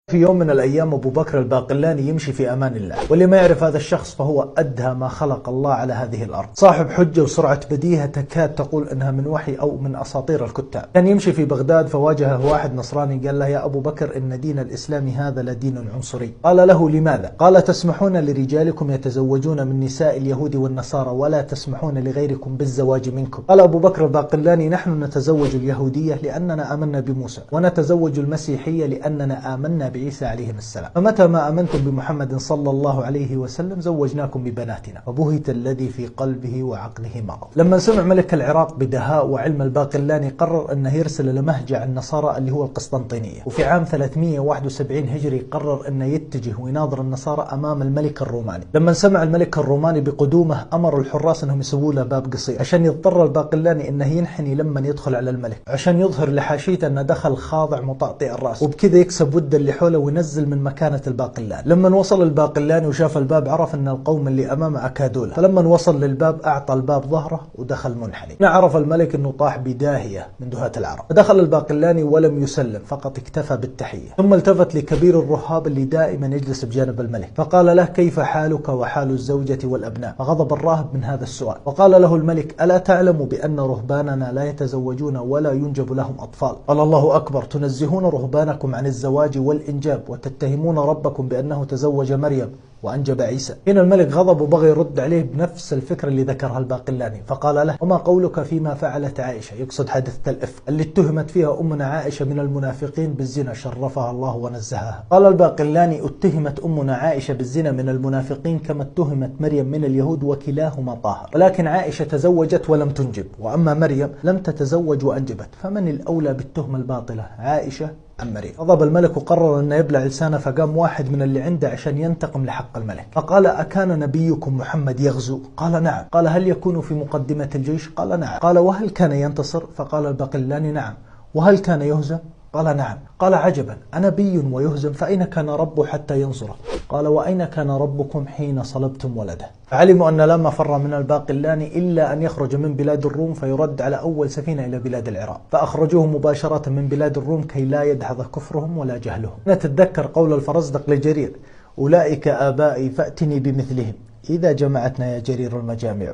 في يوم من الأيام أبو بكر الباقلاني يمشي في أمان الله، واللي ما يعرف هذا الشخص فهو أدهى ما خلق الله على هذه الأرض، صاحب حجة وسرعة بديهة تكاد تقول أنها من وحي أو من أساطير الكتاب. كان يمشي في بغداد فواجهه واحد نصراني قال له: يا أبو بكر، إن دين الإسلام هذا لدين عنصري. قال له: لماذا؟ قال: تسمحون لرجالكم يتزوجون من نساء اليهود والنصارى ولا تسمحون لغيركم بالزواج منكم. قال أبو بكر الباقلاني: نحن نتزوج اليهودية لأننا آمنا بموسى، ونتزوج المسيحية لأننا آمنا بعيسى عليه السلام، فمتى ما أمنتم بمحمد صلى الله عليه وسلم زوجناكم ببناتنا. فبهت الذي في قلبه وعقله مرض. لما سمع ملك العراق بدهاء وعلم الباقلاني قرر أنه يرسل لمهجع النصارى اللي هو القسطنطينية، وفي عام 371 هجري قرر أنه يتجه ويناظر النصارى أمام الملك الروماني. لما سمع الملك الروماني بقدومه أمر الحراس أنهم يسووا له باب قصير عشان يضطر الباقلاني أنه ينحني لما يدخل على الملك، عشان يظهر لحاشيته أنه دخل خاضع مطأطئ الرأس، وبكذا يكسب ود اللي حوله وينزل من مكانة الباقلاني. لما وصل الباقلاني وشاف الباب عرف أن القوم اللي أمامه أكادوا له، فلما وصل للباب أعطى الباب ظهره ودخل منحني. عرف الملك أنه طاح بداهية من دهاة العرب. فدخل الباقلاني ولم يسلم، فقط اكتفى بالتحية، ثم التفت لكبير الرهاب اللي دائما يجلس بجانب الملك فقال له: كيف حالك وحال الزوجة والأبناء؟ فغضب الراهب من هذا السؤال، وقال له الملك: ألا تعلم بأن رهباننا لا يتزوجون ولا ينجب لهم أطفال؟ قال: الله أكبر، تنزهون رهبانكم عن الزواج والإنجاب وتتهمون ربكم بأنه تزوج مريم وأنجب عيسى. هنا الملك غضب وبغى يرد عليه بنفس الفكرة اللي ذكرها الباقلاني، فقال له: وما قولك فيما فعلت عائشة؟ يقصد حادثة الإفك اللي اتهمت فيها أمنا عائشة من المنافقين بالزنا، شرفها الله ونزهها. قال الباقلاني: اتهمت أمنا عائشة بالزنا من المنافقين كما اتهمت مريم من اليهود، وكلاهما طاهر، ولكن عائشة تزوجت ولم تنجب، وأما مريم لم تتزوج وأنجبت، فمن الأولى بالتهمة الباطلة، عائشة أم مريم؟ غضب الملك وقرر أن يبلع لسانه، فقام واحد من اللي عنده عشان ينتقم لحق الملك، فقال: أكان نبيكم محمد يغزو؟ قال: نعم. قال: هل يكون في مقدمة الجيش؟ قال: نعم. قال: وهل كان ينتصر؟ فقال الباقلاني: نعم. وهل كان يهزم؟ قال: نعم. قال: عجبا، أنبي ويهزم، فأين كان ربه حتى ينصره؟ قال: وأين كان ربكم حين صلبتم ولده؟ فعلموا أن لا مفر من الباقلاني إلا أن يخرج من بلاد الروم فيرد على أول سفينة إلى بلاد العراق، فأخرجوه مباشرة من بلاد الروم كي لا يدحض كفرهم ولا جهلهم. نتذكر قول الفرزدق لجرير: أولئك آبائي فأتني بمثلهم إذا جمعتنا يا جرير المجامع.